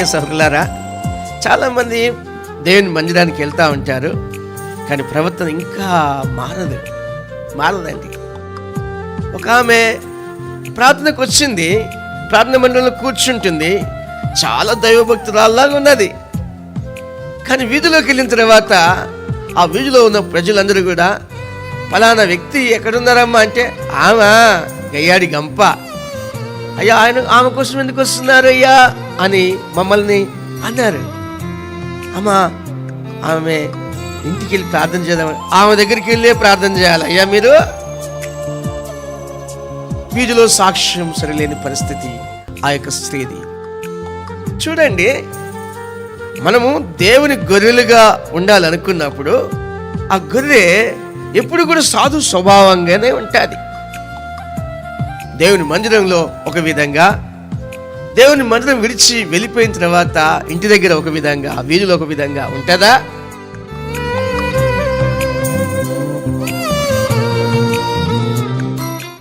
ఆత్మీయ సహోదరులారా, చాలామంది దేవుని మందిరానికి వెళ్తూ ఉంటారు, కానీ ప్రవర్తన ఇంకా మారదండి. ఒక ఆమె ప్రార్థనకు వచ్చింది, ప్రార్థన మందిరంలో కూర్చుంటుంది, చాలా దైవభక్తురాల్లాగా ఉన్నది. కానీ వీధిలోకి వెళ్ళిన తర్వాత ఆ వీధిలో ఉన్న ప్రజలందరూ కూడా, ఫలానా వ్యక్తి ఎక్కడున్నారమ్మా అంటే, ఆమె గయ్యాడి గంప, అయ్యా ఆమె కోసం ఎందుకు వస్తున్నారు అయ్యా అని మమ్మల్ని అన్నారు. ఆమె ఇంటికి వెళ్ళి ప్రార్థన చేద్దామని, ఆమె దగ్గరికి వెళ్ళే ప్రార్థన చేయాలి. అయ్యా మీరు వీధిలో సాక్ష్యం సరిలేని పరిస్థితి ఆ యొక్క స్త్రీది. చూడండి, మనము దేవుని గొర్రెలుగా ఉండాలనుకున్నప్పుడు ఆ గొర్రె ఎప్పుడు కూడా సాధు స్వభావంగానే ఉంటుంది. దేవుని మందిరంలో ఒక విధంగా, దేవుని మందిరం విడిచి వెళ్ళిపోయిన తర్వాత ఇంటి దగ్గర ఒక విధంగా, వీధిలో ఒక విధంగా ఉంటుందా?